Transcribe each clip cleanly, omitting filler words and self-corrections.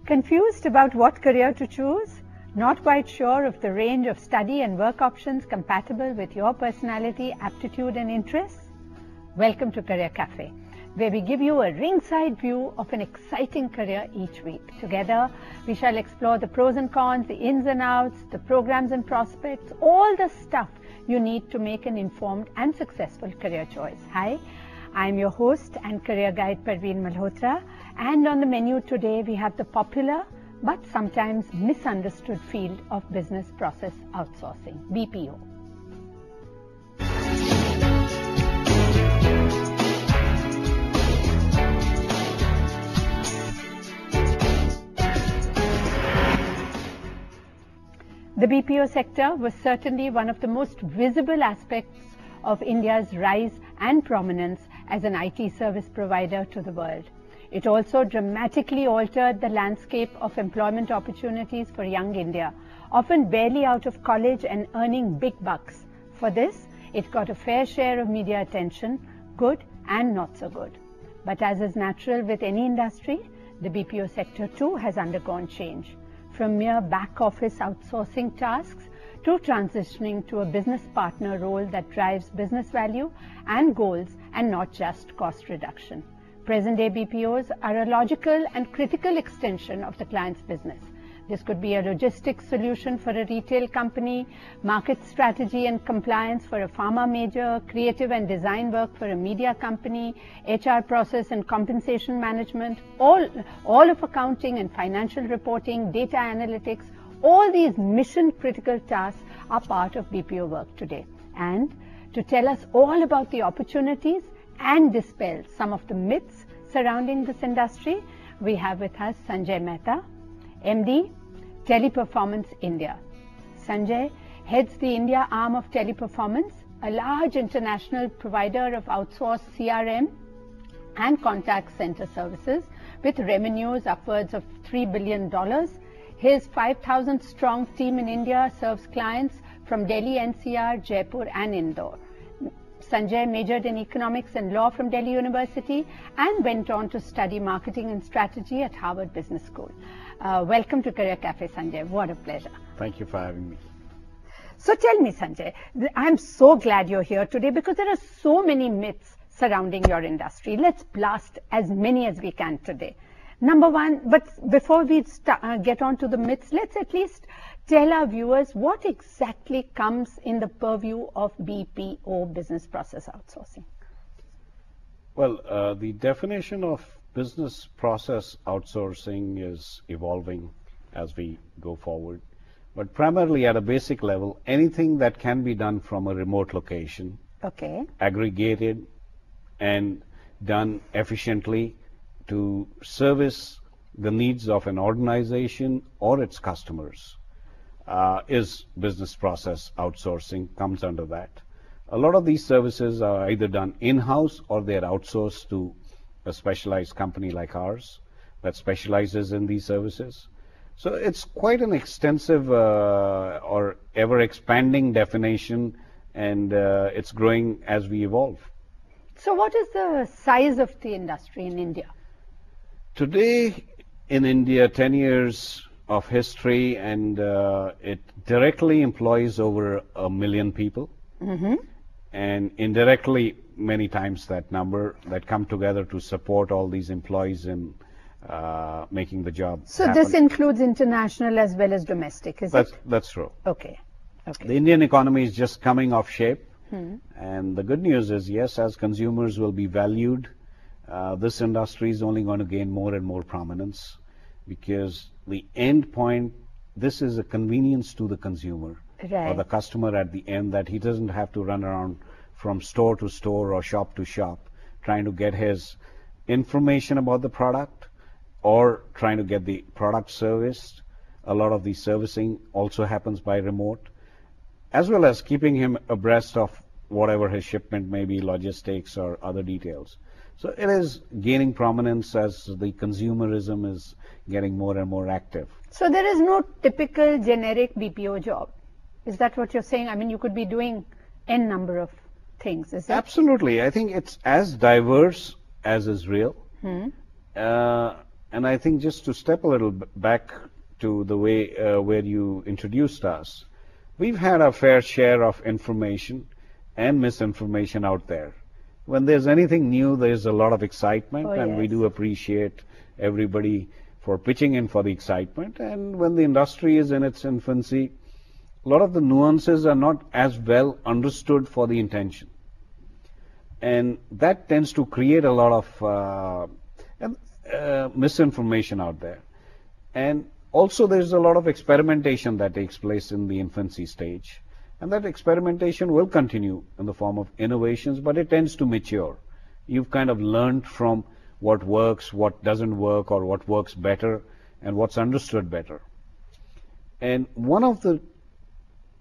Confused about what career to choose? Not quite sure of the range of study and work options compatible with your personality, aptitude and interests? Welcome to Career Cafe, where we give you a ringside view of an exciting career each week. Together, we shall explore the pros and cons, the ins and outs, the programs and prospects, all the stuff you need to make an informed and successful career choice. Hi, I'm your host and career guide Parveen Malhotra, and on the menu today we have the popular but sometimes misunderstood field of business process outsourcing, BPO. The BPO sector was certainly one of the most visible aspects of India's rise and prominence as an IT service provider to the world. It also dramatically altered the landscape of employment opportunities for young India, often barely out of college and earning big bucks. For this, it got a fair share of media attention, good and not so good. But as is natural with any industry, the BPO sector too has undergone change, from mere back office outsourcing tasks to transitioning to a business partner role that drives business value and goals and not just cost reduction. Present-day BPOs are a logical and critical extension of the client's business. This could be a logistics solution for a retail company, market strategy and compliance for a pharma major, creative and design work for a media company, HR process and compensation management, all of accounting and financial reporting, data analytics. All these mission-critical tasks are part of BPO work today. And to tell us all about the opportunities and dispel some of the myths surrounding this industry, we have with us Sanjay Mehta, MD, Teleperformance India. Sanjay heads the India arm of Teleperformance, a large international provider of outsourced CRM and contact center services with revenues upwards of $3 billion. His 5,000 strong team in India serves clients from Delhi NCR, Jaipur and Indore. Sanjay majored in economics and law from Delhi University and went on to study marketing and strategy at Harvard Business School. Welcome to Career Cafe, Sanjay. What a pleasure. Thank you for having me. So tell me, Sanjay, I'm so glad you're here today because there are so many myths surrounding your industry. Let's blast as many as we can today. Number one, but before we get on to the myths, let's at least tell our viewers what exactly comes in the purview of BPO, business process outsourcing. Well, the definition of business process outsourcing is evolving as we go forward. But primarily at a basic level, anything that can be done from a remote location, aggregated and done efficiently to service the needs of an organization or its customers. Is business process outsourcing, comes under that. A lot of these services are either done in-house or they're outsourced to a specialized company like ours that specializes in these services. So it's quite an extensive or ever-expanding definition, and it's growing as we evolve. So what is the size of the industry in India? Today in India, 10 years of history, and it directly employs over 1 million people, and indirectly many times that number that come together to support all these employees in making the job happen. This includes international as well as domestic, is it? That's true. Okay. The Indian economy is just coming off shape, and the good news is, yes, as consumers will be valued, this industry is only going to gain more and more prominence, because the end point, this is a convenience to the consumer or the customer at the end, that he doesn't have to run around from store to store or shop to shop trying to get his information about the product or trying to get the product serviced. A lot of the servicing also happens by remote, as well as keeping him abreast of whatever his shipment may be, logistics or other details. So it is gaining prominence as the consumerism is getting more and more active. So there is no typical generic BPO job. Is that what you're saying? I mean, you could be doing N number of things, is it? Absolutely. I think it's as diverse as is real. And I think just to step a little back to the way where you introduced us, we've had our fair share of information and misinformation out there. When there's anything new, there's a lot of excitement, and we do appreciate everybody for pitching in for the excitement. And when the industry is in its infancy, a lot of the nuances are not as well understood for the intention. And that tends to create a lot of misinformation out there. And also there's a lot of experimentation that takes place in the infancy stage. And that experimentation will continue in the form of innovations, but it tends to mature. You've kind of learned from what works, what doesn't work, or what works better, and what's understood better. And one of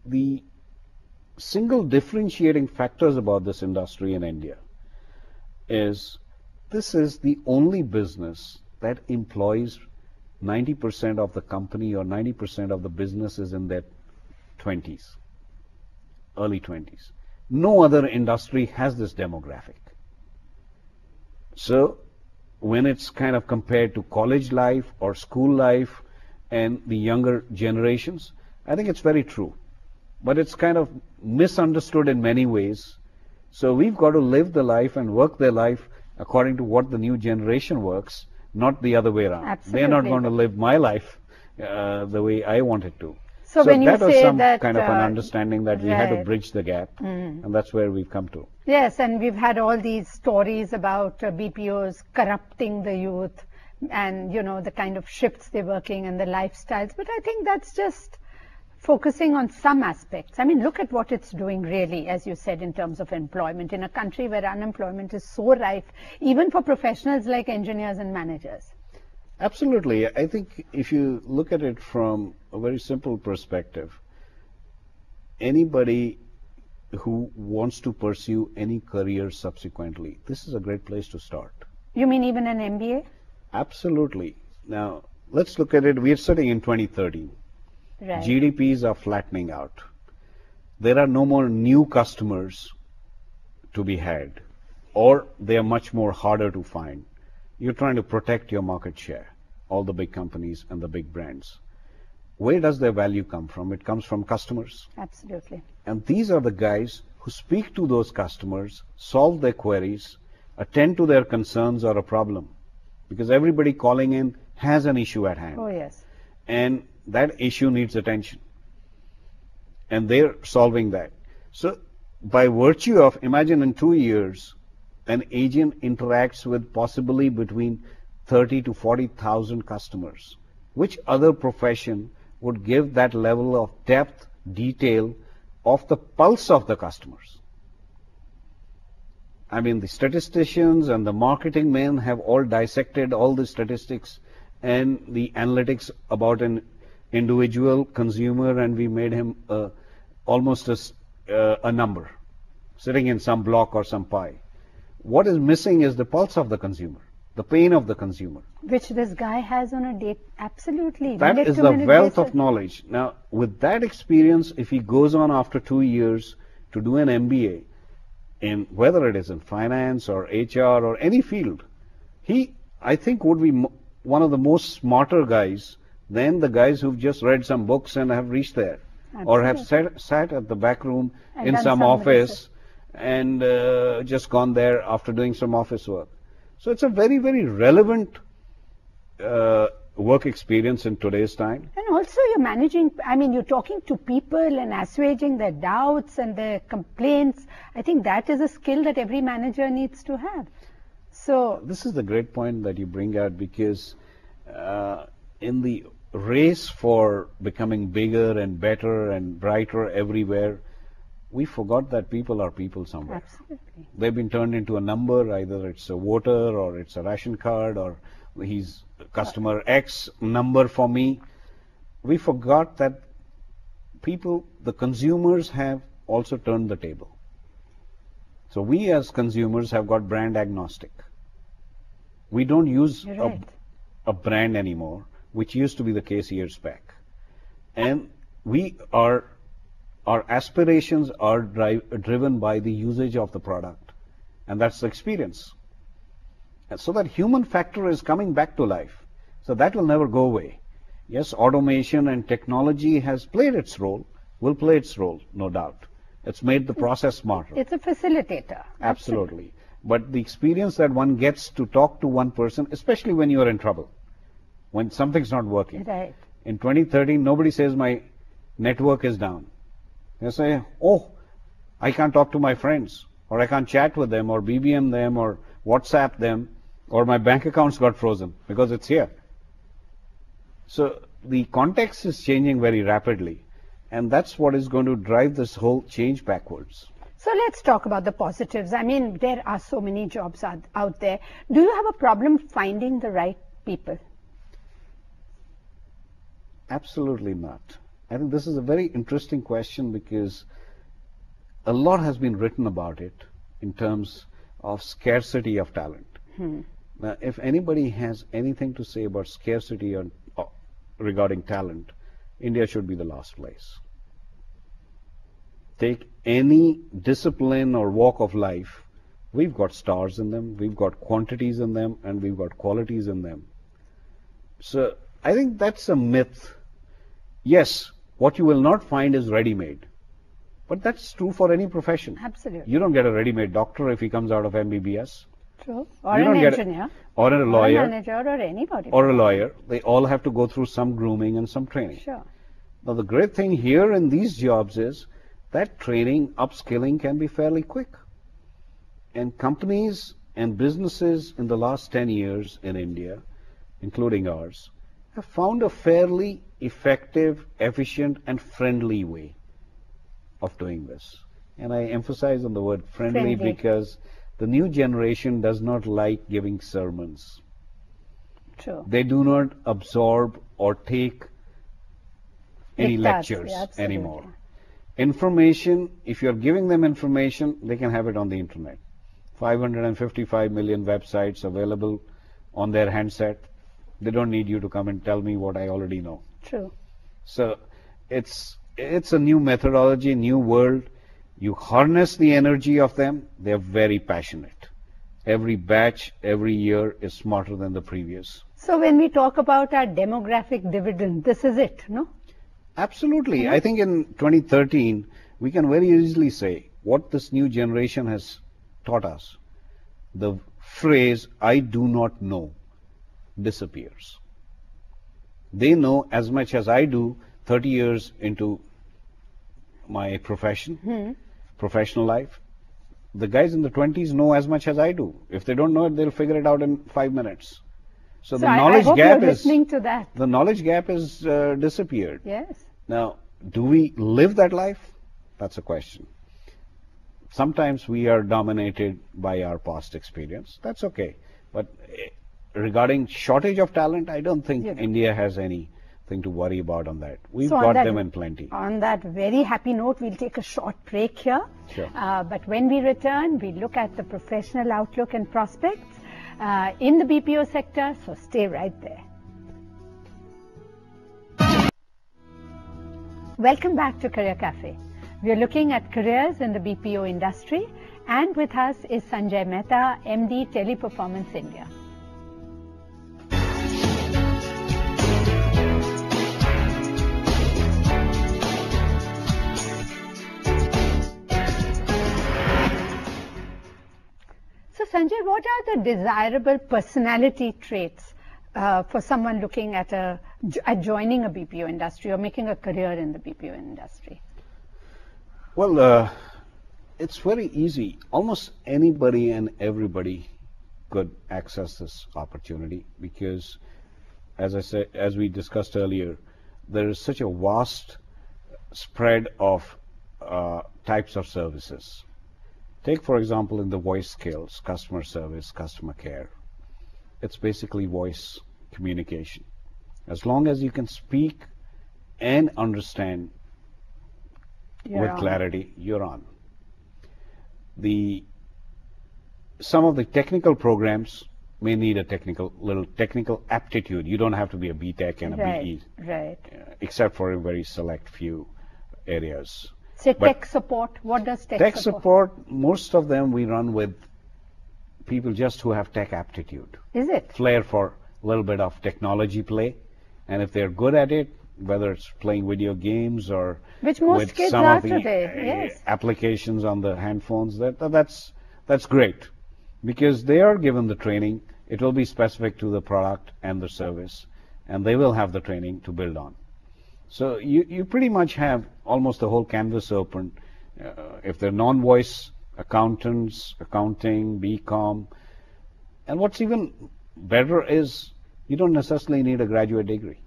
the single differentiating factors about this industry in India is this is the only business that employs 90% of the company or 90% of the business is in their 20s, early 20s. No other industry has this demographic. So when it's kind of compared to college life or school life and the younger generations, I think it's very true. But it's kind of misunderstood in many ways. So we've got to live the life and work their life according to what the new generation works, not the other way around. Absolutely. They're not going to live my life the way I want it to. So when you that was say some that, kind of an understanding that we had to right. bridge the gap, and that's where we've come to. Yes, and we've had all these stories about BPOs corrupting the youth and, you know, the kind of shifts they're working and the lifestyles. But I think that's just focusing on some aspects. I mean, look at what it's doing really, as you said, in terms of employment in a country where unemployment is so rife, even for professionals like engineers and managers. Absolutely. I think if you look at it from a very simple perspective, anybody who wants to pursue any career subsequently, this is a great place to start. You mean even an MBA? Absolutely. Now, let's look at it. We're sitting in 2013. Right. GDPs are flattening out. There are no more new customers to be had, or they are much more harder to find. You're trying to protect your market share, all the big companies and the big brands. Where does their value come from? It comes from customers. Absolutely. And these are the guys who speak to those customers, solve their queries, attend to their concerns or a problem. Because everybody calling in has an issue at hand. Oh, yes. And that issue needs attention. And they're solving that. So by virtue of, imagine in 2 years, an agent interacts with possibly between 30 to 40,000 customers. Which other profession would give that level of depth, detail of the pulse of the customers? I mean, the statisticians and the marketing men have all dissected all the statistics and the analytics about an individual consumer, and we made him almost a number sitting in some block or some pie. What is missing is the pulse of the consumer, the pain of the consumer. Which this guy has on a date. Absolutely. That is the wealth of knowledge. Now, with that experience, if he goes on after 2 years to do an MBA, in whether it is in finance or HR or any field, he, I think, would be one of the most smarter guys than the guys who've just read some books and have reached there. Absolutely. Or have sat at the back room and in some office and just gone there after doing some office work. So it's a very, very relevant work experience in today's time. And also you're managing, I mean, you're talking to people and assuaging their doubts and their complaints. I think that is a skill that every manager needs to have. So this is the great point that you bring out, because in the race for becoming bigger and better and brighter everywhere, we forgot that people are people somewhere. Absolutely. They've been turned into a number, either it's a voter or it's a ration card or he's customer X number for me. We forgot that people, the consumers, have also turned the table. So we as consumers have got brand agnostic. We don't use a brand anymore, which used to be the case years back. And our aspirations are driven by the usage of the product, and that's the experience. And so that human factor is coming back to life. So that will never go away. Yes, automation and technology has played its role, will play its role, no doubt. It's made the process smarter. It's a facilitator. Absolutely. But the experience that one gets to talk to one person, especially when you are in trouble, when something's not working. Right. In 2013, nobody says my network is down. They say, oh, I can't talk to my friends, or I can't chat with them, or BBM them, or WhatsApp them, or my bank account's got frozen because it's here. So the context is changing very rapidly, and that's what is going to drive this whole change backwards. So let's talk about the positives. I mean, there are so many jobs out there. Do you have a problem finding the right people? Absolutely not. I think this is a very interesting question because a lot has been written about it in terms of scarcity of talent. Now, if anybody has anything to say about scarcity regarding talent, India should be the last place. Take any discipline or walk of life, we've got stars in them, we've got quantities in them, and we've got qualities in them. So I think that's a myth. Yes, what you will not find is ready-made. But that's true for any profession. Absolutely. You don't get a ready-made doctor if he comes out of MBBS. True. Or an engineer. Or a lawyer. Or a manager or anybody. Or a lawyer. They all have to go through some grooming and some training. Sure. Now the great thing here in these jobs is that training, upskilling can be fairly quick. And companies and businesses in the last 10 years in India, including ours, have found a fairly effective, efficient and friendly way of doing this. And I emphasize on the word friendly because the new generation does not like giving sermons. True. They do not absorb or take any lectures anymore. Information, if you're giving them information, they can have it on the internet. 555 million websites available on their handset. They don't need you to come and tell me what I already know. True. So it's a new methodology, new world. You harness the energy of them. They're very passionate. Every batch, every year is smarter than the previous. So when we talk about our demographic dividend, this is it, no? Absolutely. I think in 2013, we can very easily say what this new generation has taught us. The phrase, I do not know, disappears. They know as much as I do 30 years into my profession, professional life. The guys in the 20s know as much as I do. If they don't know it, they'll figure it out in 5 minutes. So the knowledge gap is listening to that. The knowledge gap is disappeared. Yes. Now, do we live that life? That's a question. Sometimes we are dominated by our past experience. That's okay. But regarding shortage of talent, I don't think India has anything to worry about on that. We've got them in plenty. On that very happy note, we'll take a short break here. Sure. But when we return, we look at the professional outlook and prospects in the BPO sector. So stay right there. Welcome back to Career Cafe. We are looking at careers in the BPO industry, and with us is Sanjay Mehta, MD, Teleperformance India. So Sanjay, what are the desirable personality traits for someone looking at joining a BPO industry or making a career in the BPO industry? Well, it's very easy. Almost anybody and everybody could access this opportunity because, as we discussed earlier, there is such a vast spread of types of services. Take, for example, in the voice skills, customer service, customer care. It's basically voice communication. As long as you can speak and understand with clarity, you're on. Some of the technical programs may need a little technical aptitude. You don't have to be a B.Tech and a BE, except for a very select few areas. Say tech support. What does tech support? Most of them we run with people just who have tech aptitude. Is it? Flair for little bit of technology play, and if they're good at it, whether it's playing video games or which most with kids some are of the today, yes. applications on the handphones, that's great, because they are given the training. It will be specific to the product and the service, and they will have the training to build on. So you pretty much have almost the whole canvas open. If they're non-voice accountants, accounting, BCom, and what's even better is you don't necessarily need a graduate degree.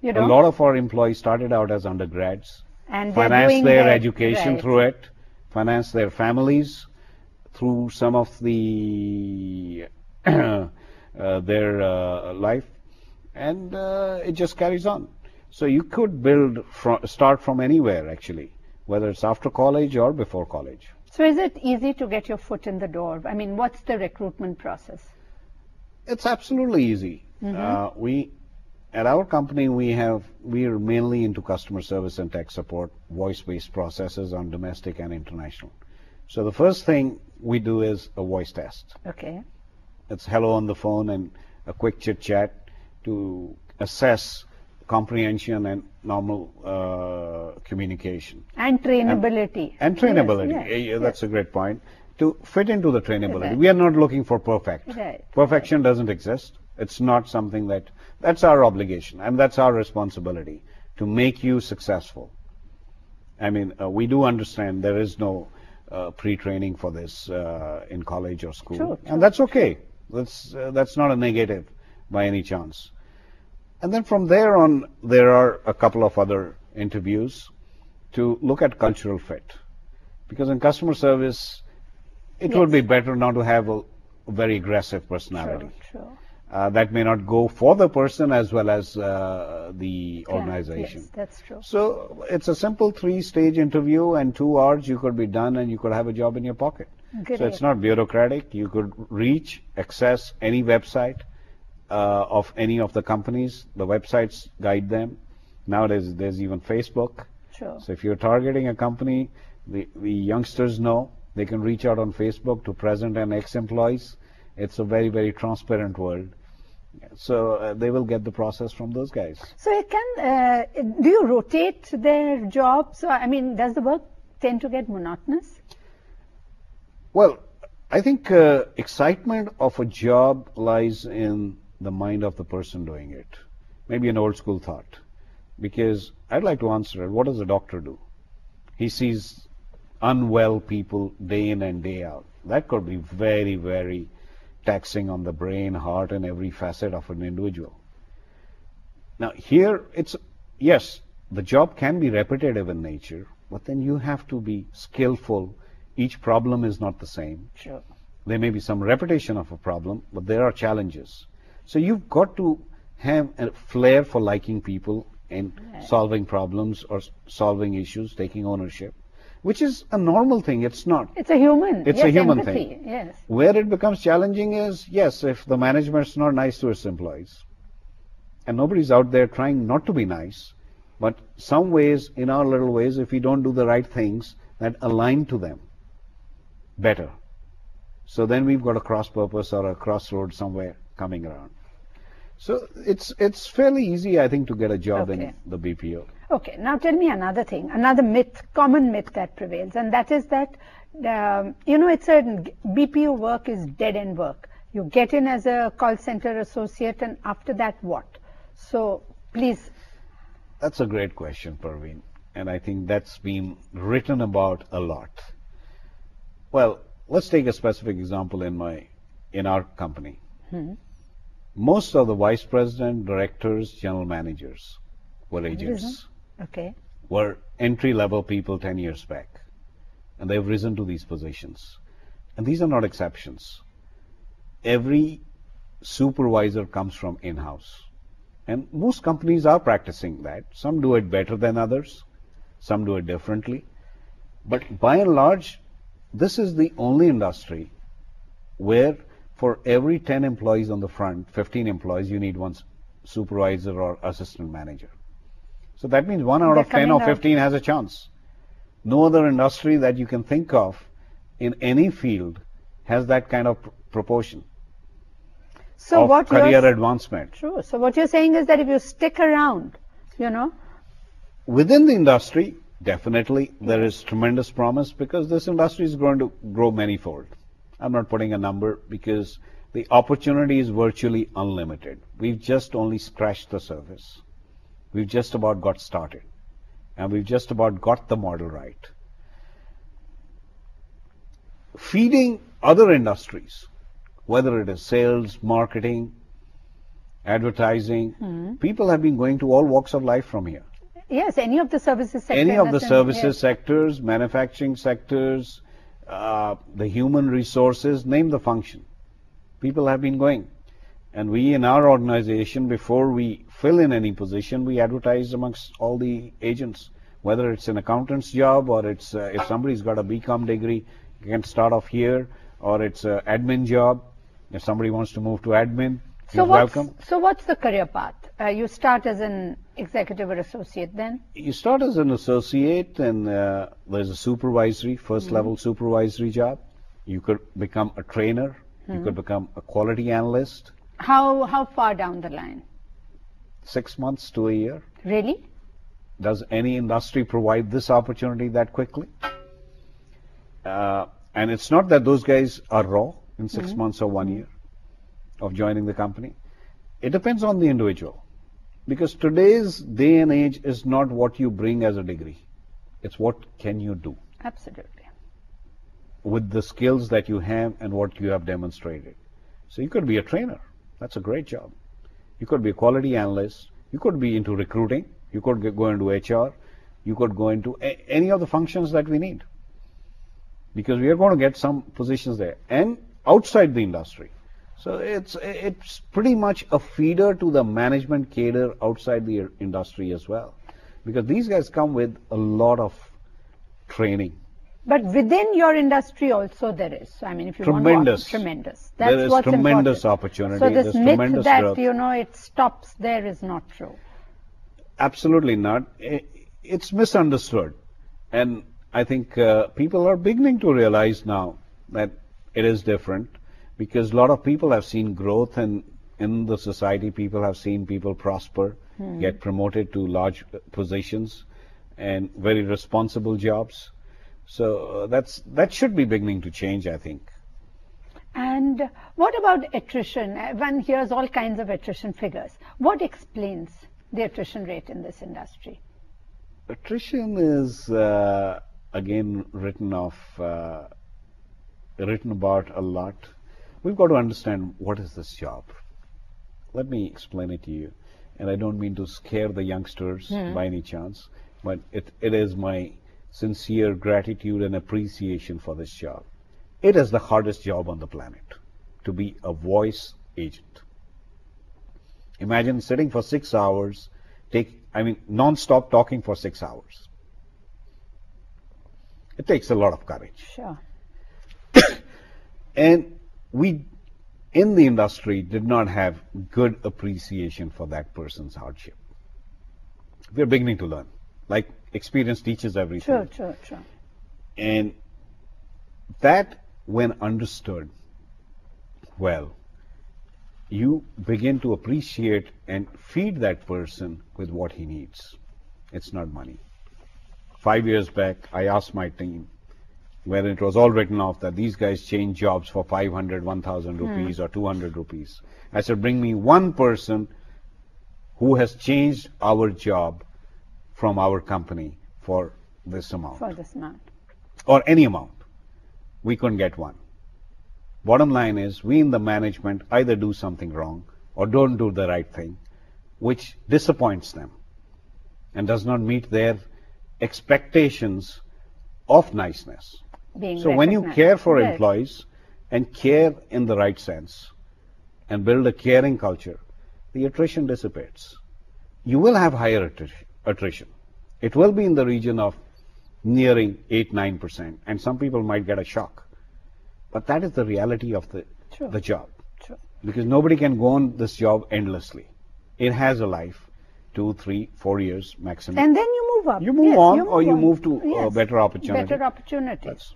You don't? A lot of our employees started out as undergrads, And they're financed doing their that, education right. through it, financed their families through some of the their life, and it just carries on. So you could start from anywhere, actually, whether it's after college or before college. So is it easy to get your foot in the door? I mean, what's the recruitment process? It's absolutely easy. We at our company we are mainly into customer service and tech support, voice-based processes on domestic and international. So the first thing we do is a voice test. Okay. It's hello on the phone and a quick chit chat to assess comprehension and normal communication. And trainability. And trainability. Yes, That's a great point. To fit into the trainability. Right. We are not looking for perfect. Right. Perfection doesn't exist. It's not something that's our obligation, and that's our responsibility to make you successful. I mean, we do understand there is no pre-training for this in college or school. True, and that's okay. That's not a negative by any chance. And then from there on, there are a couple of other interviews to look at cultural fit. Because in customer service, it would be better not to have a very aggressive personality. True. That may not go for the person as well as the organization. Yes, that's true. So it's a simple 3-stage interview, and 2 hours you could be done and you could have a job in your pocket. Great. So it's not bureaucratic. You could access any website of any of the companies. The websites guide them. Nowadays there's even Facebook. Sure. So if you're targeting a company, the youngsters know they can reach out on Facebook to present and ex-employees. It's a very, very transparent world. So they will get the process from those guys. So it can, do you rotate their jobs? Or, I mean, does the work tend to get monotonous? Well, I think excitement of a job lies in the mind of the person doing it. Maybe an old school thought. Because I'd like to answer it. What does a doctor do? He sees unwell people day in and day out. That could be very, very taxing on the brain, heart, and every facet of an individual. Now here, yes, the job can be repetitive in nature, but then you have to be skillful. Each problem is not the same. Sure. There may be some repetition of a problem, but there are challenges. So you've got to have a flair for liking people and solving problems or solving issues, taking ownership, which is a normal thing. It's not. It's a human. It's a human empathy. thing. Yes. Where it becomes challenging is, yes, if the management's not nice to its employees, and nobody's out there trying not to be nice, but some ways, in our little ways, if we don't do the right things that align to them better, so then we've got a cross purpose or a crossroad somewhere coming around. So it's fairly easy, I think, to get a job in the BPO. Okay, now tell me another thing, another myth, common myth that prevails, and that is that, it's a BPO work is dead-end work. You get in as a call center associate, and after that, what? So, please. That's a great question, Parveen, and I think that's been written about a lot. Well, let's take a specific example in our company. Most of the vice president, directors, general managers were agents. Okay. Were entry-level people 10 years back. And they've risen to these positions. And these are not exceptions. Every supervisor comes from in-house. And most companies are practicing that. Some do it better than others. Some do it differently. But by and large, this is the only industry where for every 10 employees on the front, 15 employees, you need one supervisor or assistant manager. So that means 1 out of 10 or 15 has a chance. No other industry that you can think of in any field has that kind of proportion. So of what career advancement. True. So what you're saying is that if you stick around, you know, Within the industry, definitely there is tremendous promise because this industry is going to grow manyfold. I'm not putting a number because the opportunity is virtually unlimited. We've just only scratched the surface. We've just about got started, and we've just about got the model right. Feeding other industries, whether it is sales, marketing, advertising, people have been going to all walks of life from here. yes, any of the services sector. Any of the services yes. sectors, manufacturing sectors, the human resources, name the function. People have been going. And we in our organization, before we fill in any position, we advertise amongst all the agents, whether it's an accountant's job or it's if somebody's got a BCom degree, you can start off here, or it's an admin job. If somebody wants to move to admin, you're welcome. So what's the career path? You start as an executive or associate then? You start as an associate, and there's a supervisory, first level supervisory job. You could become a trainer. You could become a quality analyst. How far down the line? 6 months to a year. Really? Does any industry provide this opportunity that quickly? And it's not that those guys are raw in 6 months or 1 year of joining the company. It depends on the individual. Because today's day and age is not what you bring as a degree. It's what can you do Absolutely. with the skills that you have and what you have demonstrated. So you could be a trainer. That's a great job. You could be a quality analyst. You could be into recruiting. You could go into HR. You could go into any of the functions that we need. Because we are going to get some positions there and outside the industry. So it's pretty much a feeder to the management cadre outside the industry as well. Because these guys come with a lot of training. But within your industry also there is. I mean, if you Tremendous. want tremendous. That's There is what's tremendous important. opportunity. So this There's myth tremendous that, growth. you know, it stops there is not true. Absolutely not. It's misunderstood. And I think people are beginning to realize now that it is different because a lot of people have seen growth and in the society people have seen people prosper, get promoted to large positions and very responsible jobs. So that should be beginning to change, I think. And what about attrition? One hears all kinds of attrition figures. What explains the attrition rate in this industry? Attrition is again written about a lot. We've got to understand what is this job. Let me explain it to you. And I don't mean to scare the youngsters by any chance, but it is my sincere gratitude and appreciation for this job. It is the hardest job on the planet, to be a voice agent. Imagine sitting for 6 hours, non-stop talking for 6 hours. It takes a lot of courage. Sure. And we, in the industry, did not have good appreciation for that person's hardship. We're beginning to learn. Like experience teaches everything. True. And that, when understood well, you begin to appreciate and feed that person with what he needs. It's not money. 5 years back, I asked my team, where it was all written off that these guys change jobs for 500, 1,000 rupees or 200 rupees. I said, bring me one person who has changed our job from our company for this amount. For this amount. Or any amount. We couldn't get one. Bottom line is, we in the management either do something wrong or don't do the right thing, which disappoints them and does not meet their expectations of niceness. So when you care for employees and care in the right sense and build a caring culture, the attrition dissipates. You will have higher attrition. It will be in the region of nearing 8-9%, and some people might get a shock. But that is the reality of the job. True. Because nobody can go on this job endlessly. It has a life, 2, 3, 4 years maximum. And then you move up. You move on, or you move to a better opportunity. Better opportunities.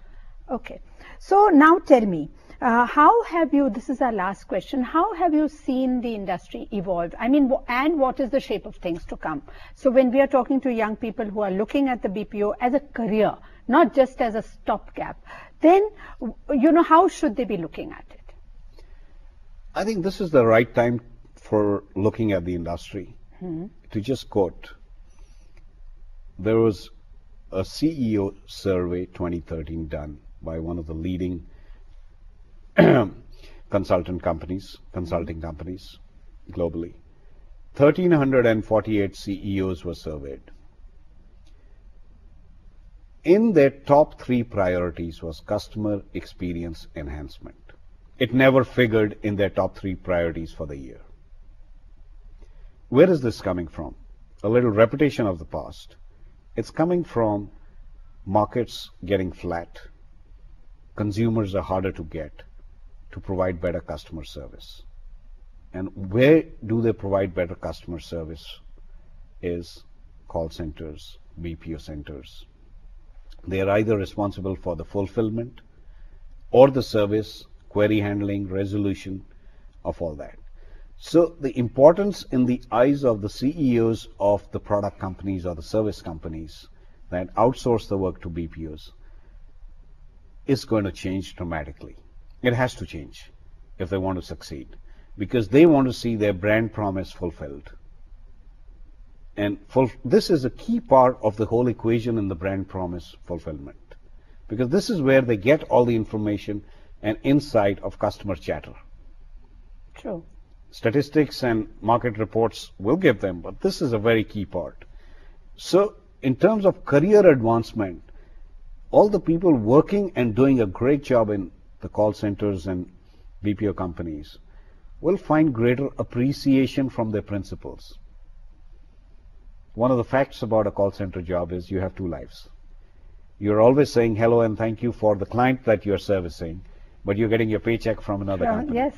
Okay. So now tell me, How have you, this is our last question, how have you seen the industry evolve? I mean, and what is the shape of things to come? So when we are talking to young people who are looking at the BPO as a career, not just as a stopgap, then, how should they be looking at it? I think this is the right time for looking at the industry. To just quote, there was a CEO survey 2013 done by one of the leading consulting companies globally. 1,348 CEOs were surveyed. In their top 3 priorities was customer experience enhancement. It never figured in their top 3 priorities for the year. Where is this coming from? A little repetition of the past. It's coming from markets getting flat. Consumers are harder to get to provide better customer service. And where do they provide better customer service is call centers, BPO centers. They are either responsible for the fulfillment or the service, query handling, resolution of all that. So the importance in the eyes of the CEOs of the product companies or the service companies that outsource the work to BPOs is going to change dramatically. It has to change if they want to succeed, because they want to see their brand promise fulfilled. And this is a key part of the whole equation in the brand promise fulfillment, because this is where they get all the information and insight of customer chatter. True. Statistics and market reports will give them, but this is a very key part. So in terms of career advancement, all the people working and doing a great job in the call centers and BPO companies will find greater appreciation from their principals. One of the facts about a call center job is you have 2 lives. You're always saying hello and thank you for the client that you're servicing, but you're getting your paycheck from another company. Yes,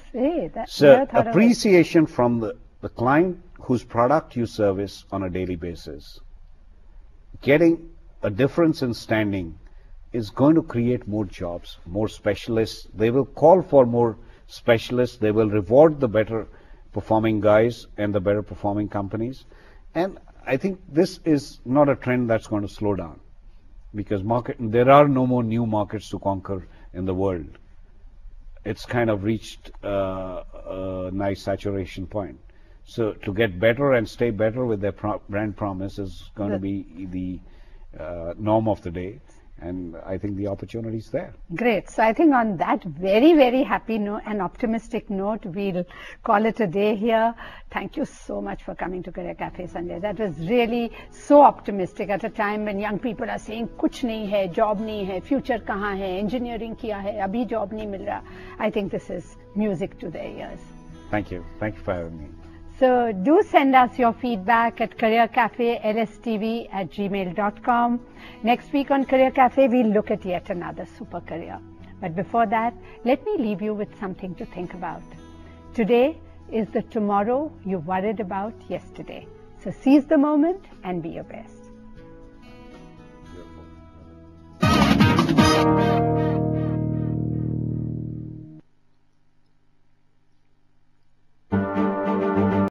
so appreciation from the client whose product you service on a daily basis, getting a difference in standing is going to create more jobs, more specialists. They will call for more specialists. They will reward the better performing guys and the better performing companies. And I think this is not a trend that's going to slow down, because there are no more new markets to conquer in the world. It's kind of reached a nice saturation point. So to get better and stay better with their brand promise is going to be the norm of the day. And I think the opportunity is there. Great. So I think on that very, very happy note and optimistic note, we'll call it a day here. Thank you so much for coming to Career Cafe, Sanjay. That was really so optimistic at a time when young people are saying, kuch nahi hai, job nahi hai, future kahan hai, engineering kiya hai, abhi job nahi mil raha. I think this is music to their ears. Thank you. Thank you for having me. So do send us your feedback at careercafe@lstv@gmail.com. Next week on Career Cafe, we'll look at yet another super career. But before that, let me leave you with something to think about. Today is the tomorrow you worried about yesterday. So seize the moment and be your best.